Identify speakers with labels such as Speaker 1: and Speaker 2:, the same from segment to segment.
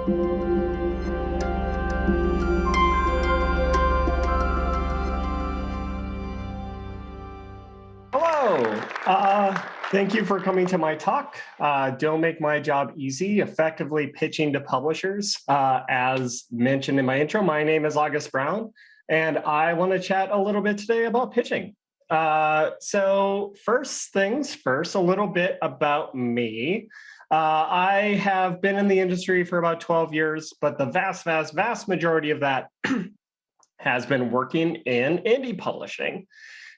Speaker 1: Hello. Thank you for coming to my talk. Don't make my job easy, effectively pitching to publishers. As mentioned in my intro, my name is August Brown, and I want to chat a little bit today about pitching. So first things first, a little bit about me. I have been in the industry for about 12 years, but the vast majority of that has been working in indie publishing.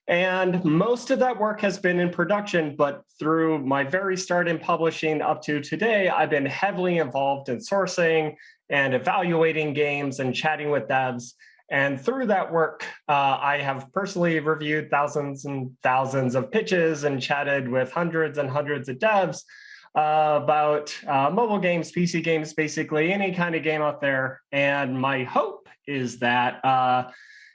Speaker 1: And most of that work has been in production, but through my very start in publishing up to today, I've been heavily involved in sourcing and evaluating games and chatting with devs. And through that work, I have personally reviewed thousands and thousands of pitches and chatted with hundreds and hundreds of devs about mobile games, PC games, basically any kind of game out there. And my hope is that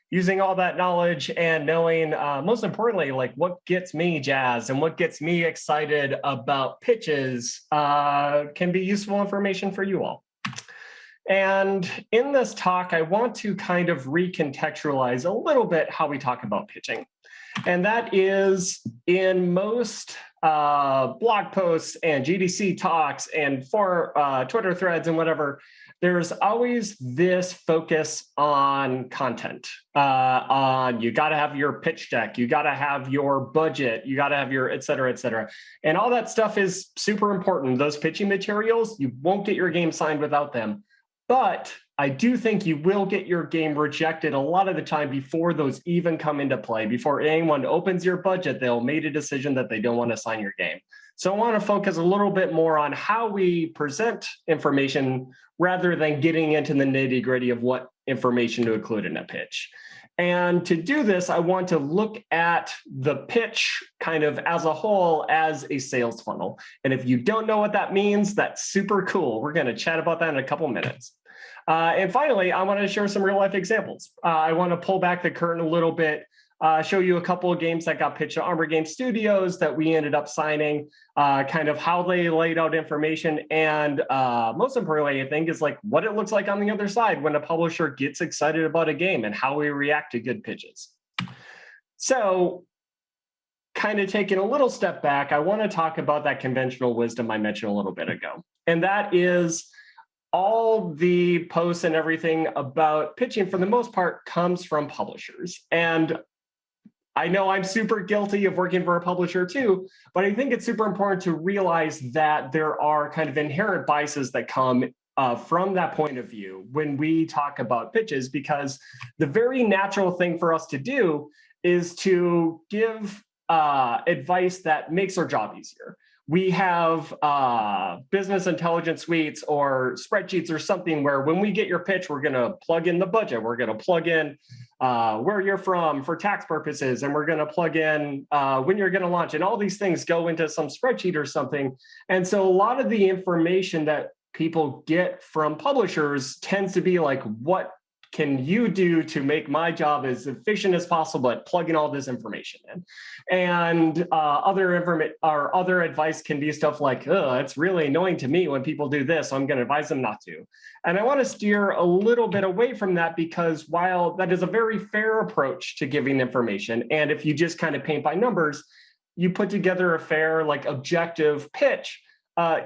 Speaker 1: using all that knowledge and knowing, most importantly, like what gets me jazzed and what gets me excited about pitches can be useful information for you all. And in this talk, I want to kind of recontextualize a little bit how we talk about pitching. And that is in most blog posts and GDC talks and for Twitter threads and whatever, there's always this focus on content, on you got to have your pitch deck, you got to have your budget, you got to have your et cetera, et cetera. And all that stuff is super important. Those pitching materials, you won't get your game signed without them. But I do think you will get your game rejected a lot of the time before those even come into play. Before anyone opens your budget, they'll make a decision that they don't want to sign your game. So I want to focus a little bit more on how we present information rather than getting into the nitty-gritty of what information to include in a pitch. And to do this, I want to look at the pitch kind of as a whole as a sales funnel. And if you don't know what that means, that's super cool. We're going to chat about that in a couple minutes. And finally, I want to share some real life examples. I want to pull back the curtain a little bit, show you a couple of games that got pitched to Armor Game Studios that we ended up signing, kind of how they laid out information. And most importantly, I think, is like what it looks like on the other side when a publisher gets excited about a game and how we react to good pitches. So kind of taking a little step back, I want to talk about that conventional wisdom I mentioned a little bit ago. And that is all the posts and everything about pitching, for the most part, comes from publishers. And I know I'm super guilty of working for a publisher too, but I think it's super important to realize that there are kind of inherent biases that come from that point of view when we talk about pitches, because the very natural thing for us to do is to give advice that makes our job easier. We have business intelligence suites or spreadsheets or something where when we get your pitch, we're going to plug in the budget. We're going to plug in where you're from for tax purposes, and we're going to plug in when you're going to launch. And all these things go into some spreadsheet or something. And so a lot of the information that people get from publishers tends to be like, what can you do to make my job as efficient as possible at plugging all this information in? And other advice can be stuff like, oh, it's really annoying to me when people do this, so I'm going to advise them not to. And I want to steer a little bit away from that, because while that is a very fair approach to giving information, and if you just kind of paint by numbers, you put together a fair, like objective pitch,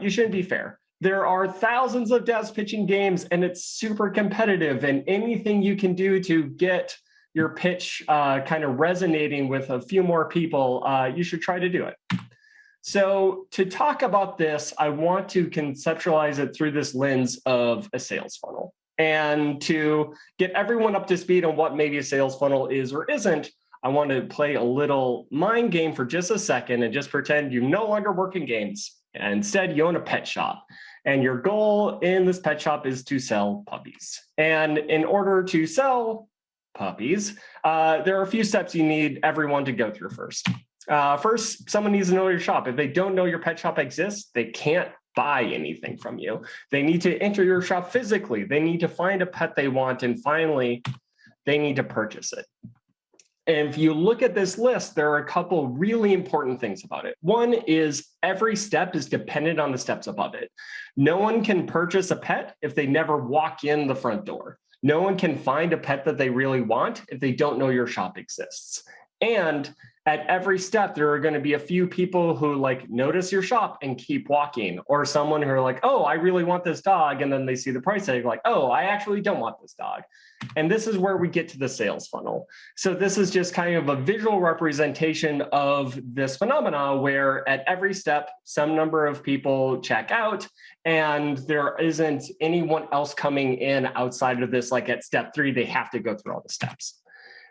Speaker 1: you shouldn't be fair. There are thousands of devs pitching games, and it's super competitive, and anything you can do to get your pitch kind of resonating with a few more people, you should try to do it. So to talk about this, I want to conceptualize it through this lens of a sales funnel. And to get everyone up to speed on what maybe a sales funnel is or isn't, I want to play a little mind game for just a second and just pretend you no longer work in games. And instead, you own a pet shop. And your goal in this pet shop is to sell puppies. And in order to sell puppies, there are a few steps you need everyone to go through first. First, someone needs to know your shop. If they don't know your pet shop exists, they can't buy anything from you. They need to enter your shop physically. They need to find a pet they want. And finally, they need to purchase it. And if you look at this list, there are a couple really important things about it. One is every step is dependent on the steps above it. No one can purchase a pet if they never walk in the front door. No one can find a pet that they really want if they don't know your shop exists. And at every step, there are going to be a few people who like notice your shop and keep walking, or someone who are like, oh, I really want this dog. And then they see the price tag like, oh, I actually don't want this dog. And this is where we get to the sales funnel. So this is just kind of a visual representation of this phenomena where at every step, some number of people check out and there isn't anyone else coming in outside of this. Like at step 3, they have to go through all the steps.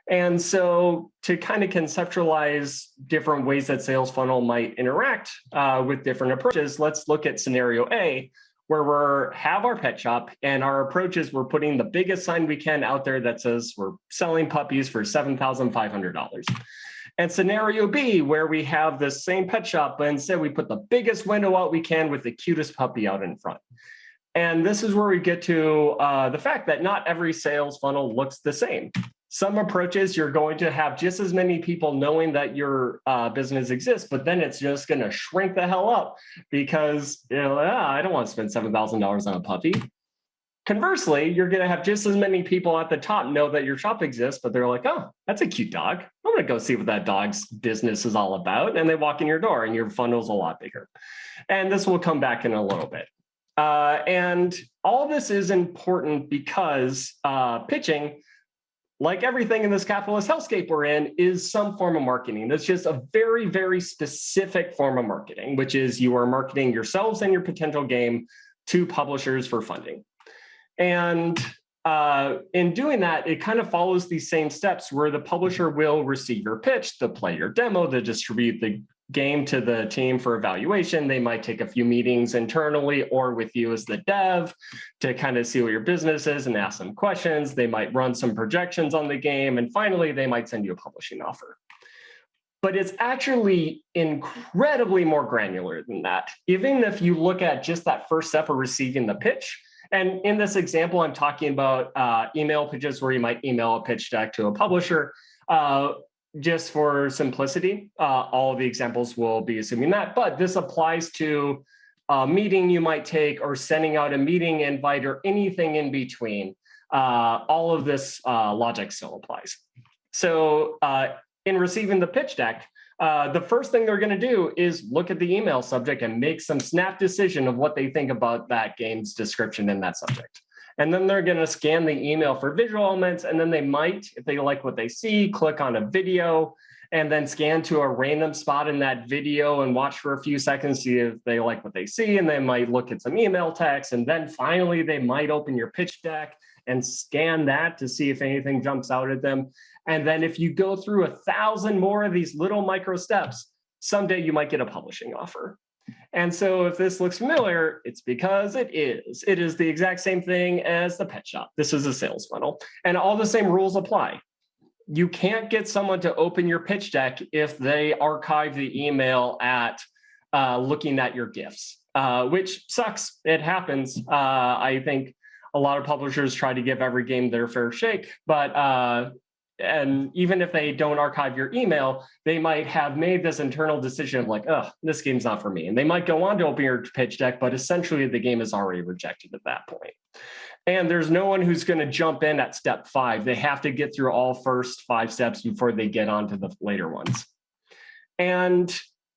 Speaker 1: And so to kind of conceptualize different ways that sales funnel might interact with different approaches, let's look at scenario A, where we have our pet shop and our approach is we're putting the biggest sign we can out there that says we're selling puppies for $7,500. And scenario B, where we have the same pet shop, but instead we put the biggest window out we can with the cutest puppy out in front. And this is where we get to the fact that not every sales funnel looks the same. Some approaches, you're going to have just as many people knowing that your business exists, but then it's just going to shrink the hell up because I don't want to spend $7,000 on a puppy. Conversely, you're going to have just as many people at the top know that your shop exists, but they're like, oh, that's a cute dog. I'm going to go see what that dog's business is all about. And they walk in your door and your funnel's a lot bigger. And this will come back in a little bit. And all this is important because pitching, like everything in this capitalist hellscape we're in, is some form of marketing. That's just a very, very specific form of marketing, which is you are marketing yourselves and your potential game to publishers for funding. And in doing that, it kind of follows these same steps where the publisher will receive your pitch, they'll play your demo, they'll distribute the game to the team for evaluation. They might take a few meetings internally or with you as the dev to kind of see what your business is and ask some questions. They might run some projections on the game. And finally, they might send you a publishing offer. But it's actually incredibly more granular than that. Even if you look at just that first step of receiving the pitch, and in this example, I'm talking about email pitches where you might email a pitch deck to a publisher. Just for simplicity, all of the examples will be assuming that, but this applies to a meeting you might take or sending out a meeting invite or anything in between. All of this logic still applies. So in receiving the pitch deck, the first thing they're going to do is look at the email subject and make some snap decision of what they think about that game's description in that subject. And then they're going to scan the email for visual elements. And then they might, if they like what they see, click on a video and then scan to a random spot in that video and watch for a few seconds, see if they like what they see. And they might look at some email text. And then finally, they might open your pitch deck and scan that to see if anything jumps out at them. And then if you go through 1,000 more of these little micro steps, someday you might get a publishing offer. And so if this looks familiar, it's because it is. It is the exact same thing as the pet shop. This is a sales funnel. And all the same rules apply. You can't get someone to open your pitch deck if they archive the email at looking at your GIFs, which sucks. It happens. I think a lot of publishers try to give every game their fair shake, but and even if they don't archive your email, they might have made this internal decision of like, oh, this game's not for me. And they might go on to open your pitch deck, but essentially the game is already rejected at that point. And there's no one who's going to jump in at step 5. They have to get through all first 5 steps before they get onto the later ones. And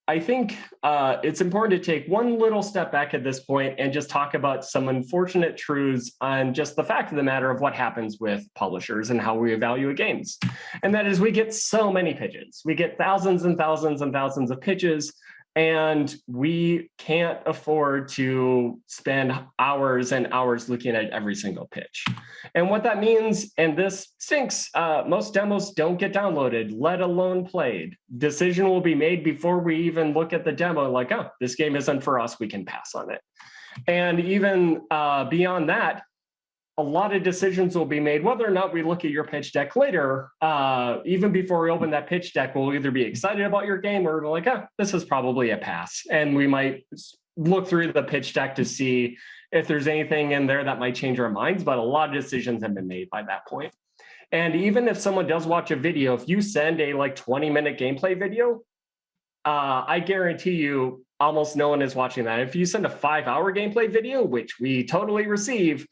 Speaker 1: I think it's important to take one little step back at this point and just talk about some unfortunate truths on just the fact of the matter of what happens with publishers and how we evaluate games. And that is we get so many pitches. We get thousands and thousands and thousands of pitches, and we can't afford to spend hours and hours looking at every single pitch. And what that means, and this stinks, most demos don't get downloaded, let alone played. Decision will be made before we even look at the demo, like, oh, this game isn't for us, we can pass on it. And even beyond that, a lot of decisions will be made whether or not we look at your pitch deck later. Even before we open that pitch deck, we'll either be excited about your game or we're like, oh, this is probably a pass. And we might look through the pitch deck to see if there's anything in there that might change our minds, but a lot of decisions have been made by that point. And even if someone does watch a video, if you send a like 20-minute gameplay video, I guarantee you almost no one is watching that. If you send a 5-hour gameplay video, which we totally receive,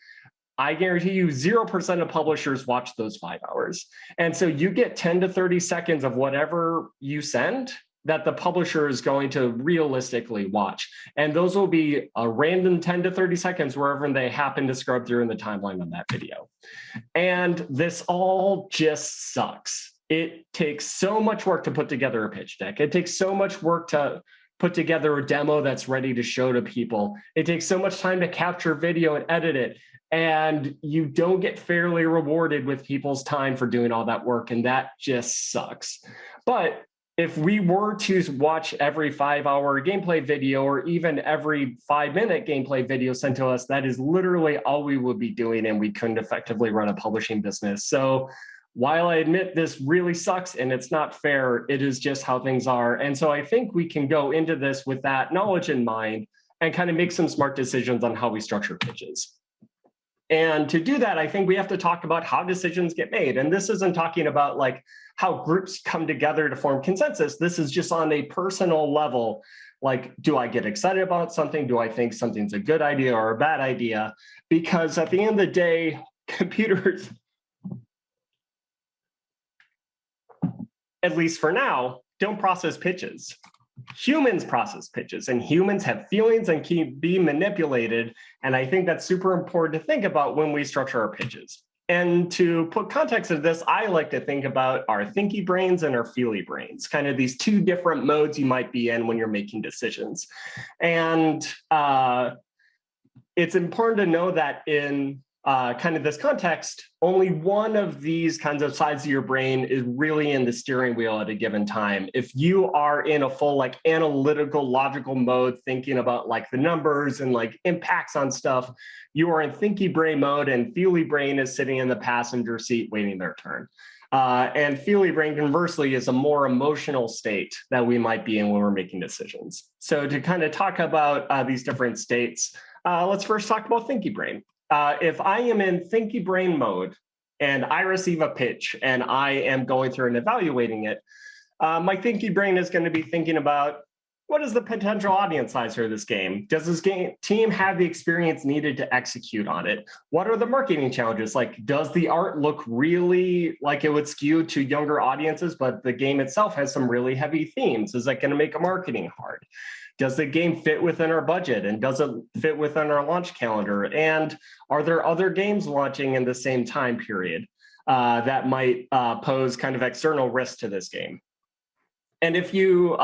Speaker 1: I guarantee you 0% of publishers watch those 5 hours. And so you get 10 to 30 seconds of whatever you send that the publisher is going to realistically watch. And those will be a random 10 to 30 seconds wherever they happen to scrub through in the timeline of that video. And this all just sucks. It takes so much work to put together a pitch deck. It takes so much work to put together a demo that's ready to show to people. It takes so much time to capture video and edit it. And you don't get fairly rewarded with people's time for doing all that work. And that just sucks. But if we were to watch every 5-hour gameplay video or even every 5-minute gameplay video sent to us, that is literally all we would be doing, and we couldn't effectively run a publishing business. So while I admit this really sucks and it's not fair, it is just how things are. And so I think we can go into this with that knowledge in mind and kind of make some smart decisions on how we structure pitches. And to do that, I think we have to talk about how decisions get made. And this isn't talking about like how groups come together to form consensus. This is just on a personal level. Like, do I get excited about something? Do I think something's a good idea or a bad idea? Because at the end of the day, computers, at least for now, don't process pitches. Humans process pitches, and humans have feelings and can be manipulated. And I think that's super important to think about when we structure our pitches. And to put context of this, I like to think about our thinky brains and our feely brains, kind of these two different modes you might be in when you're making decisions. And it's important to know that in kind of this context, only one of these kinds of sides of your brain is really in the steering wheel at a given time. If you are in a full like analytical, logical mode, thinking about like the numbers and like impacts on stuff, you are in thinky brain mode, and feely brain is sitting in the passenger seat waiting their turn. And feely brain, conversely, is a more emotional state that we might be in when we're making decisions. So to kind of talk about these different states, let's first talk about thinky brain. If I am in thinky brain mode and I receive a pitch and I am going through and evaluating it, my thinky brain is going to be thinking about, what is the potential audience size for this game? Does this team have the experience needed to execute on it? What are the marketing challenges? Like, does the art look really like it would skew to younger audiences, but the game itself has some really heavy themes? Is that going to make marketing hard? Does the game fit within our budget, and does it fit within our launch calendar? And are there other games launching in the same time period that might pose kind of external risk to this game? And if you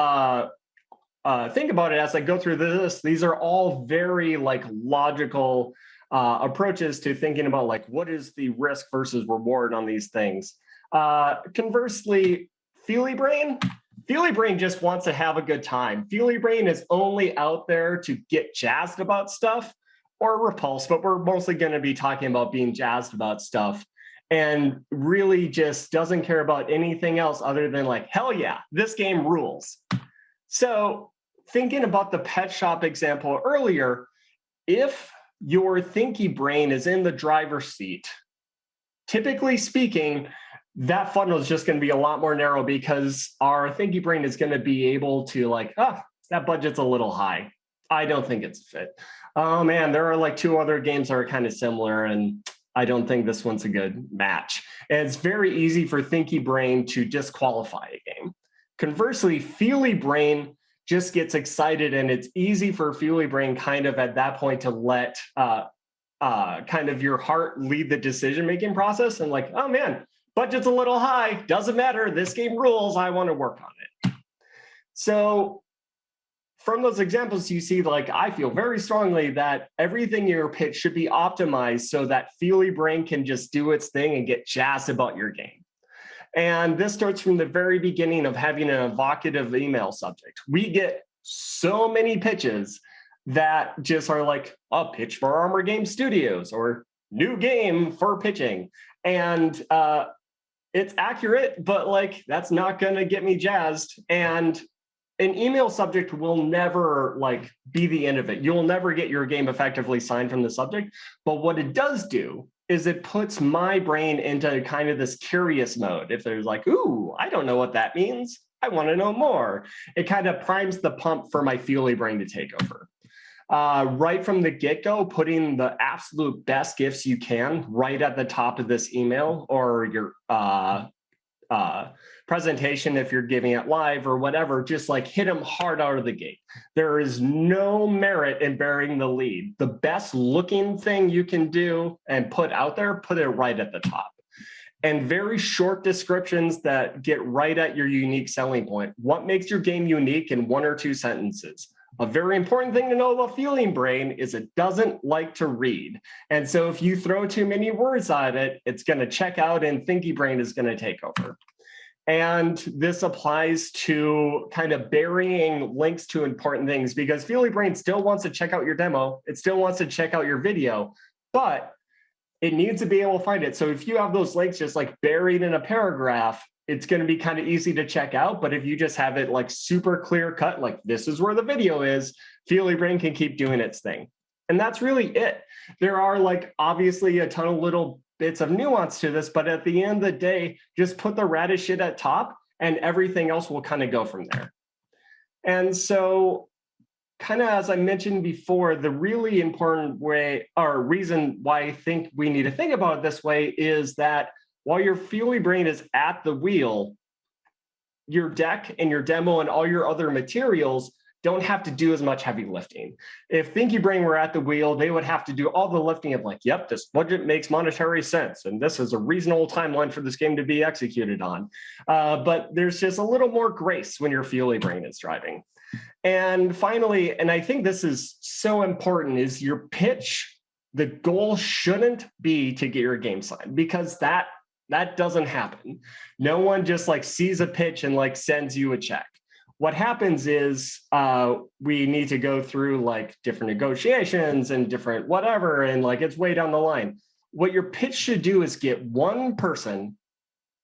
Speaker 1: think about it as I go through this, these are all very like logical approaches to thinking about like, what is the risk versus reward on these things? Conversely, feely brain just wants to have a good time. Feely brain is only out there to get jazzed about stuff or repulsed, but we're mostly going to be talking about being jazzed about stuff, and really just doesn't care about anything else other than like, hell yeah, this game rules. So thinking about the pet shop example earlier, if your thinky brain is in the driver's seat, typically speaking, that funnel is just going to be a lot more narrow, because our thinky brain is going to be able to like, that budget's a little high. I don't think it's a fit. Oh man, there are like 2 other games that are kind of similar, and I don't think this one's a good match. And it's very easy for thinky brain to disqualify a game. Conversely, feely brain just gets excited, and it's easy for feely brain kind of at that point to let kind of your heart lead the decision-making process, and like, oh man, budget's a little high, doesn't matter, this game rules, I want to work on it. So from those examples, you see, like, I feel very strongly that everything in your pitch should be optimized so that feely brain can just do its thing and get jazzed about your game. And this starts from the very beginning of having an evocative email subject. We get so many pitches that just are like, a pitch for Armor Game Studios, or new game for pitching. And it's accurate, but like, that's not going to get me jazzed. And an email subject will never like be the end of it. You'll never get your game effectively signed from the subject. But what it does do is it puts my brain into kind of this curious mode. If there's like, ooh, I don't know what that means, I want to know more. It kind of primes the pump for my Feely brain to take over. Right from the get-go, putting the absolute best gifts you can right at the top of this email or your presentation if you're giving it live or whatever, just like hit them hard out of the gate. There is no merit in burying the lead. The best looking thing you can do and put out there, put it right at the top. And very short descriptions that get right at your unique selling point. What makes your game unique in 1 or 2 sentences? A very important thing to know about Feely Brain is it doesn't like to read. And so if you throw too many words at it, it's going to check out and Thinky-Brain is going to take over. And this applies to kind of burying links to important things because Feely Brain still wants to check out your demo. It still wants to check out your video, but it needs to be able to find it. So if you have those links just like buried in a paragraph, it's going to be kind of easy to check out. But if you just have it like super clear cut, like this is where the video is, Feely Brain can keep doing its thing. And that's really it. There are like obviously a ton of little bits of nuance to this, but at the end of the day, just put the radish shit at top and everything else will kind of go from there. And so kind of as I mentioned before, the really important way or reason why I think we need to think about it this way is that while your Feely Brain is at the wheel, your deck and your demo and all your other materials don't have to do as much heavy lifting. If Thinky-Brain were at the wheel, they would have to do all the lifting of like, yep, this budget makes monetary sense, and this is a reasonable timeline for this game to be executed on. But there's just a little more grace when your Feely Brain is driving. And finally, and I think this is so important, is your pitch. The goal shouldn't be to get your game signed because that doesn't happen. No one just like sees a pitch and like sends you a check. What happens is we need to go through like different negotiations and different whatever, and like it's way down the line. What your pitch should do is get one person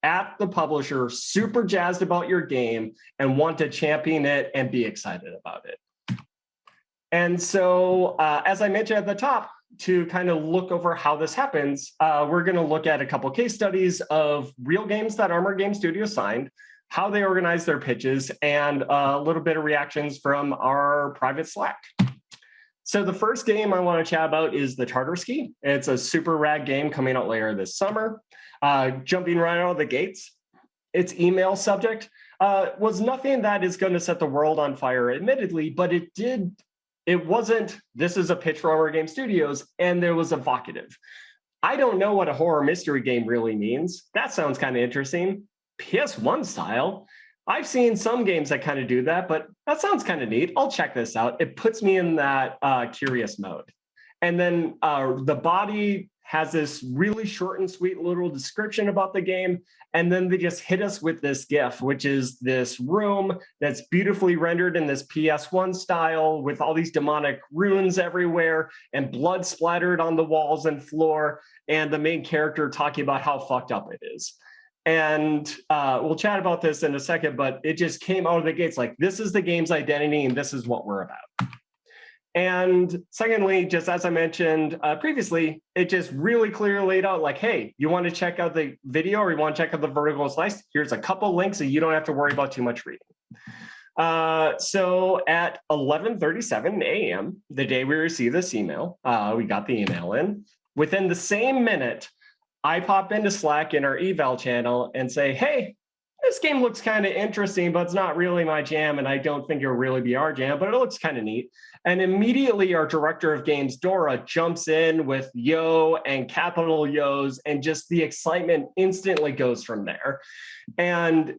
Speaker 1: at the publisher super jazzed about your game and want to champion it and be excited about it. And so as I mentioned at the top, to kind of look over how this happens, we're going to look at a couple case studies of real games that Armor Game Studio signed, how they organize their pitches, and a little bit of reactions from our private Slack. So the first game I want to chat about is the Tartarus. It's a super rad game coming out later this summer. Jumping right out of the gates, its email subject was nothing that is going to set the world on fire, admittedly, but it wasn't, this is a pitch for Armor Game Studios, and there was evocative. I don't know what a horror mystery game really means. That sounds kind of interesting. PS1 style. I've seen some games that kind of do that, but that sounds kind of neat. I'll check this out. It puts me in that curious mode. And then the body has this really short and sweet little description about the game. And then they just hit us with this GIF, which is this room that's beautifully rendered in this PS1 style with all these demonic runes everywhere and blood splattered on the walls and floor, and the main character talking about how fucked up it is. And we'll chat about this in a second, but it just came out of the gates like, this is the game's identity and this is what we're about. And secondly, just as I mentioned previously, it just really clearly laid out like, hey, you want to check out the video or you want to check out the vertical slice? Here's a couple links so you don't have to worry about too much reading. So at 11:37 a.m., the day we received this email, we got the email in. Within the same minute, I pop into Slack in our eval channel and say, hey, this game looks kind of interesting, but it's not really my jam, and I don't think it'll really be our jam, but it looks kind of neat. And immediately our director of games, Dora, jumps in with yo and capital yos, and just the excitement instantly goes from there. And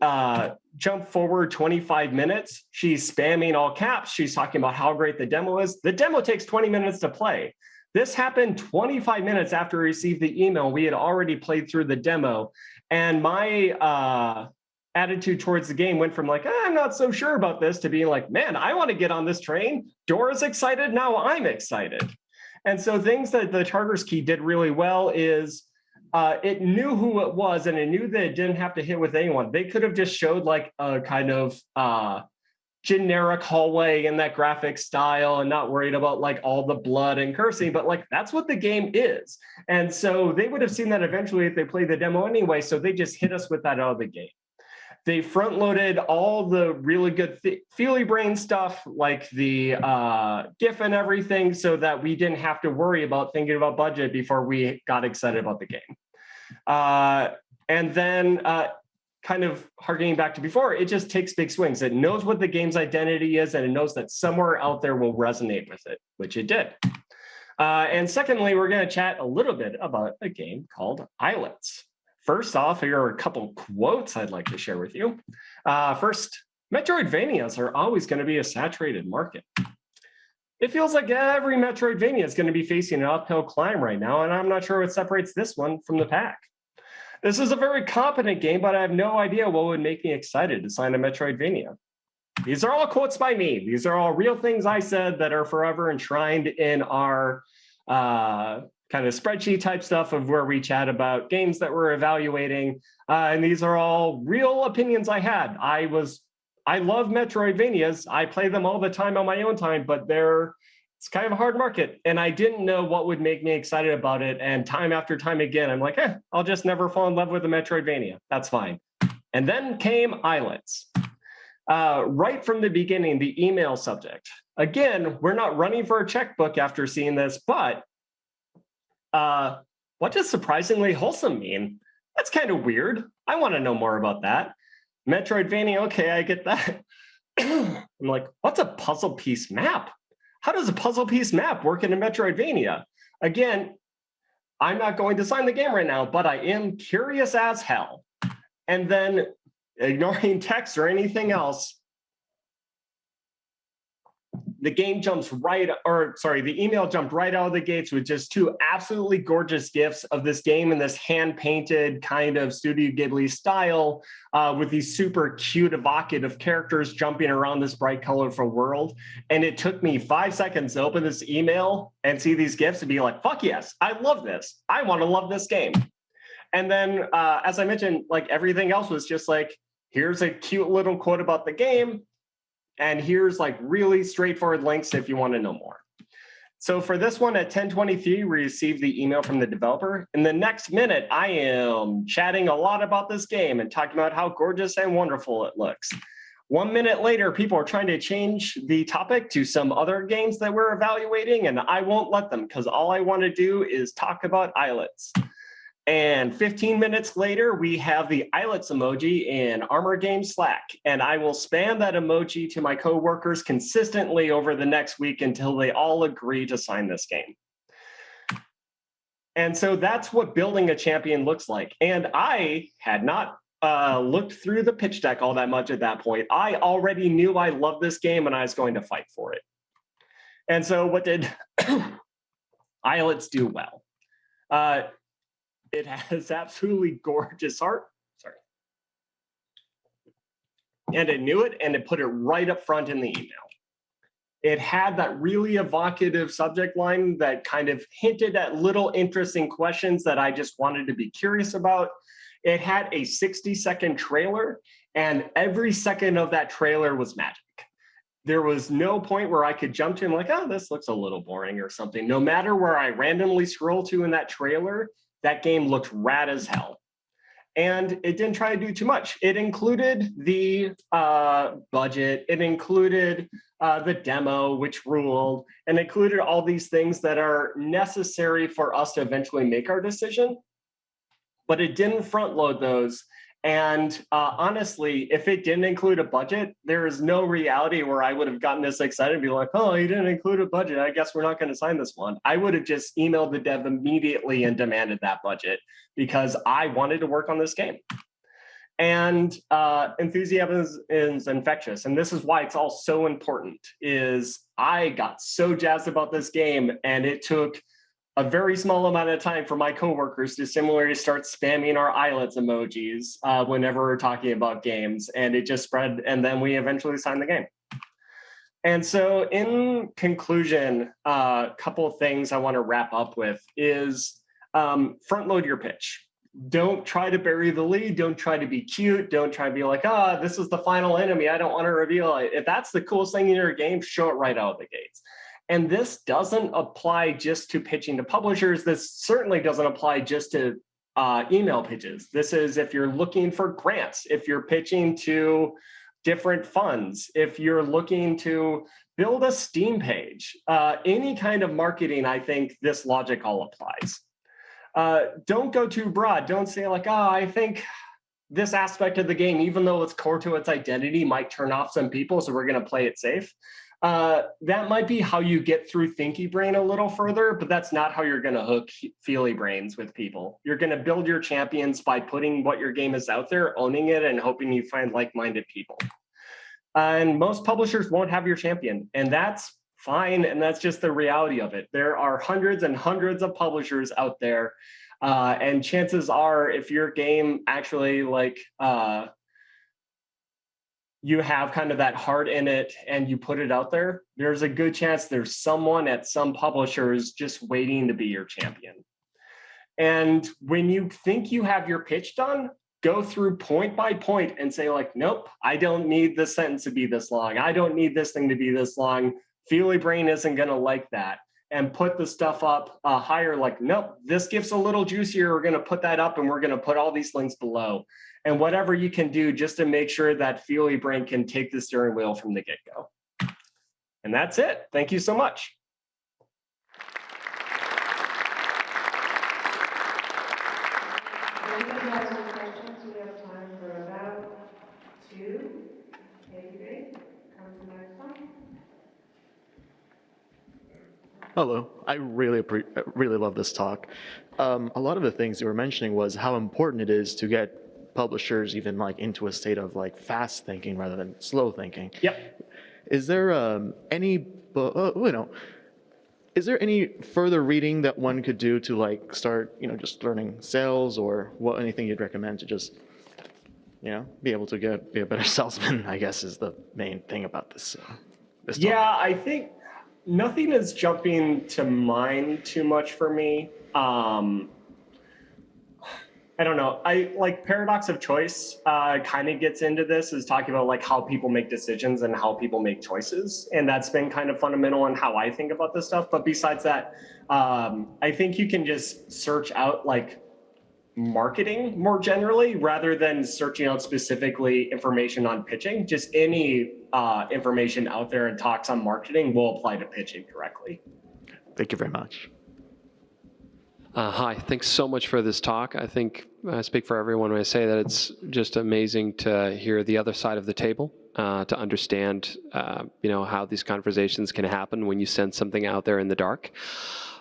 Speaker 1: jump forward 25 minutes, she's spamming all caps. She's talking about how great the demo is. The demo takes 20 minutes to play. This happened 25 minutes after we received the email. We had already played through the demo, and my attitude towards the game went from like, I'm not so sure about this, to being like, man, I want to get on this train. Dora's excited. Now I'm excited. And so things that the Tartarus key did really well is it knew who it was, and it knew that it didn't have to hit with anyone. They could have just showed like a kind of generic hallway in that graphic style and not worried about like all the blood and cursing, but like that's what the game is. And so they would have seen that eventually if they played the demo anyway, so they just hit us with that out of the gate. They front loaded all the really good Feely-Brain stuff, like the GIF and everything, so that we didn't have to worry about thinking about budget before we got excited about the game. And then kind of harkening back to before, it just takes big swings. It knows what the game's identity is, and it knows that somewhere out there will resonate with it, which it did. And secondly, we're going to chat a little bit about a game called Islets. First off, here are a couple quotes I'd like to share with you. First, Metroidvanias are always going to be a saturated market. It feels like every Metroidvania is going to be facing an uphill climb right now, and I'm not sure what separates this one from the pack. This is a very competent game, but I have no idea what would make me excited to sign a Metroidvania. These are all quotes by me. These are all real things I said that are forever enshrined in our kind of spreadsheet type stuff of where we chat about games that we're evaluating. And these are all real opinions I had. I love Metroidvanias. I play them all the time on my own time, but it's kind of a hard market. And I didn't know what would make me excited about it. And time after time again, I'm like, I'll just never fall in love with a Metroidvania. That's fine. And then came Islets. Right from the beginning, the email subject. Again, we're not running for a checkbook after seeing this, but what does surprisingly wholesome mean? That's kind of weird. I want to know more about that. Metroidvania, okay, I get that. I'm like, what's a puzzle piece map? How does a puzzle piece map work in a Metroidvania? Again, I'm not going to sign the game right now, but I am curious as hell. And then ignoring text or anything else, the email jumped right out of the gates with just two absolutely gorgeous GIFs of this game in this hand-painted kind of Studio Ghibli style with these super cute, evocative characters jumping around this bright, colorful world. And it took me 5 seconds to open this email and see these GIFs and be like, fuck yes, I love this. I want to love this game. And then, as I mentioned, like everything else was just like, here's a cute little quote about the game. And here's like really straightforward links if you want to know more. So for this one at 10:23, we received the email from the developer. In the next minute, I am chatting a lot about this game and talking about how gorgeous and wonderful it looks. 1 minute later, people are trying to change the topic to some other games that we're evaluating, and I won't let them because all I want to do is talk about Islets. And 15 minutes later, we have the Islets emoji in Armor Games Slack. And I will spam that emoji to my coworkers consistently over the next week until they all agree to sign this game. And so that's what building a champion looks like. And I had not looked through the pitch deck all that much at that point. I already knew I loved this game and I was going to fight for it. And so what did Islets do well? It has absolutely gorgeous art. Sorry. And it knew it, and it put it right up front in the email. It had that really evocative subject line that kind of hinted at little interesting questions that I just wanted to be curious about. It had a 60-second trailer, and every second of that trailer was magic. There was no point where I could jump to and like, oh, this looks a little boring or something. No matter where I randomly scroll to in that trailer, that game looked rad as hell. And it didn't try to do too much. It included the budget. It included the demo, which ruled, and included all these things that are necessary for us to eventually make our decision. But it didn't front load those. And honestly, if it didn't include a budget, there is no reality where I would have gotten this excited and be like, oh, you didn't include a budget. I guess we're not going to sign this one. I would have just emailed the dev immediately and demanded that budget because I wanted to work on this game. And enthusiasm is infectious. And this is why it's all so important, is I got so jazzed about this game, and it took a very small amount of time for my coworkers to similarly start spamming our Islets emojis whenever we're talking about games, and it just spread, and then we eventually signed the game. And so in conclusion, a couple of things I want to wrap up with is front load your pitch. don't try to bury the lead. Don't try to be cute. Don't try to be like, this is the final enemy. I don't want to reveal it. If that's the coolest thing in your game, show it right out of the gates. And this doesn't apply just to pitching to publishers. This certainly doesn't apply just to email pitches. This is if you're looking for grants, if you're pitching to different funds, if you're looking to build a Steam page, any kind of marketing, I think this logic all applies. Don't go too broad. Don't say like, I think this aspect of the game, even though it's core to its identity, might turn off some people, so we're going to play it safe. That might be how you get through Thinky-Brain a little further, but that's not how you're going to hook feely brains with people. You're going to build your champions by putting what your game is out there, owning it, and hoping you find like-minded people. And most publishers won't have your champion, and that's fine, and that's just the reality of it. There are hundreds and hundreds of publishers out there, and chances are, if your game actually you have kind of that heart in it and you put it out there, there's a good chance there's someone at some publishers just waiting to be your champion. And when you think you have your pitch done, go through point by point and say like, nope, I don't need this sentence to be this long. I don't need this thing to be this long. Feely Brain isn't going to like that. And put the stuff up higher, like, nope, this gives a little juicier. We're going to put that up and we're going to put all these links below. And whatever you can do just to make sure that Feely Brain can take the steering wheel from the get-go. And that's it. Thank you so much.
Speaker 2: Anybody has any questions? We have time for about 2. Maybe come to the next one.
Speaker 3: Hello. I really love this talk. A lot of the things you were mentioning was how important it is to get publishers even like into a state of like fast thinking rather than slow thinking.
Speaker 1: Yep.
Speaker 3: Is there is there any further reading that one could do to like start, just learning sales, or anything you'd recommend to just, be able to be a better salesman, I guess, is the main thing about this talk.
Speaker 1: Yeah, I think nothing is jumping to mind too much for me. I don't know. I like paradox of choice kind of gets into this, is talking about like how people make decisions and how people make choices. And that's been kind of fundamental in how I think about this stuff. But besides that, I think you can just search out like marketing more generally rather than searching out specifically information on pitching. Just any information out there and talks on marketing will apply to pitching correctly.
Speaker 3: Thank you very much.
Speaker 4: Hi, thanks so much for this talk. I think I speak for everyone when I say that it's just amazing to hear the other side of the table, to understand, how these conversations can happen when you send something out there in the dark.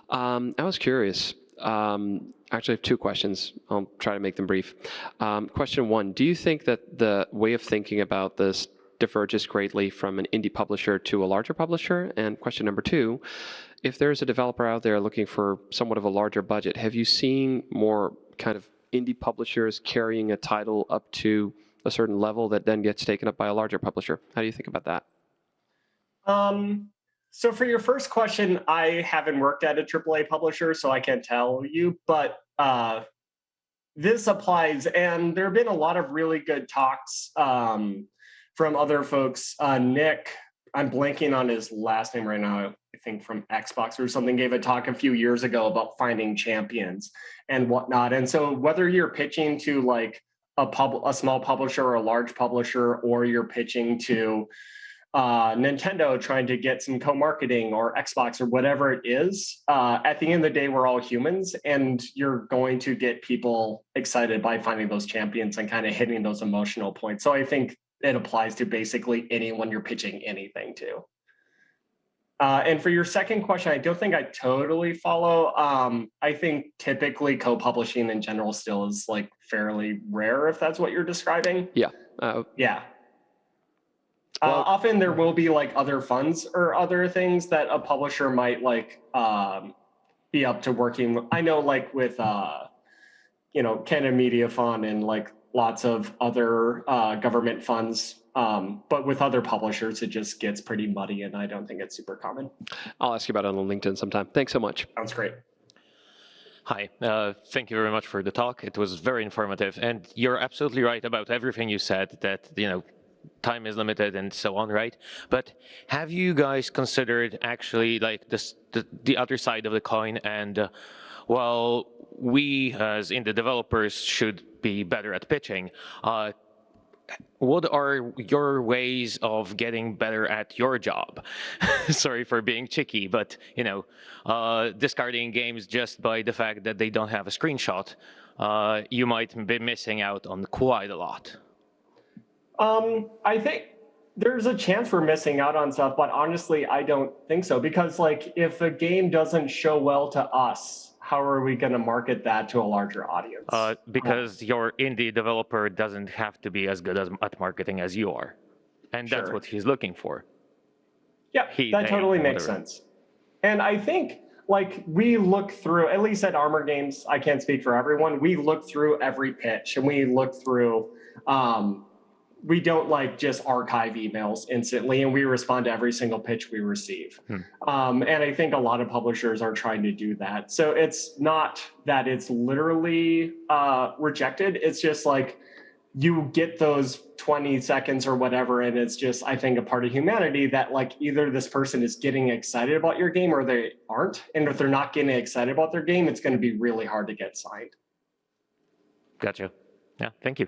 Speaker 4: I was curious. Actually, I have 2 questions. I'll try to make them brief. Question 1, do you think that the way of thinking about this diverges greatly from an indie publisher to a larger publisher? And question number 2, if there's a developer out there looking for somewhat of a larger budget, have you seen more kind of indie publishers carrying a title up to a certain level that then gets taken up by a larger publisher? How do you think about that?
Speaker 1: So for your first question, I haven't worked at a AAA publisher, so I can't tell you, but this applies, and there have been a lot of really good talks from other folks. Nick, I'm blanking on his last name right now, I think from Xbox or something, gave a talk a few years ago about finding champions and whatnot. And so whether you're pitching to like a small publisher or a large publisher, or you're pitching to Nintendo trying to get some co-marketing, or Xbox, or whatever it is, at the end of the day, we're all humans, and you're going to get people excited by finding those champions and kind of hitting those emotional points. So I think it applies to basically anyone you're pitching anything to. And for your second question, I don't think I totally follow. I think typically co-publishing in general still is like fairly rare, if that's what you're describing.
Speaker 4: Yeah.
Speaker 1: Yeah.
Speaker 4: Well,
Speaker 1: Often there will be like other funds or other things that a publisher might like be up to working with. I know like with Canada Media Fund and like lots of other government funds, but with other publishers it just gets pretty muddy, and I don't think it's super common.
Speaker 4: I'll ask you about it on LinkedIn sometime. Thanks so much.
Speaker 1: Sounds great.
Speaker 5: Hi, thank you very much for the talk. It was very informative, and you're absolutely right about everything you said, that, time is limited and so on, right? But have you guys considered actually like the other side of the coin, and well, we as indie developers should be better at pitching. What are your ways of getting better at your job? Sorry for being cheeky, but discarding games just by the fact that they don't have a screenshot, you might be missing out on quite a lot.
Speaker 1: I think there's a chance we're missing out on stuff, but honestly, I don't think so. Because like, if a game doesn't show well to us, how are we going to market that to a larger audience?
Speaker 5: Because your indie developer doesn't have to be as good at marketing as you are, and that's
Speaker 1: Sure.
Speaker 5: what he's looking for.
Speaker 1: Yeah, that totally makes sense. And I think like we look through, at least at Armor Games, I can't speak for everyone, we look through every pitch, and we look through, we don't like just archive emails instantly, and we respond to every single pitch we receive. And I think a lot of publishers are trying to do that. So it's not that it's literally rejected. It's just like you get those 20 seconds or whatever, and it's just, I think, a part of humanity that like either this person is getting excited about your game or they aren't. And if they're not getting excited about their game, it's going to be really hard to get signed.
Speaker 5: Gotcha. Yeah, thank you.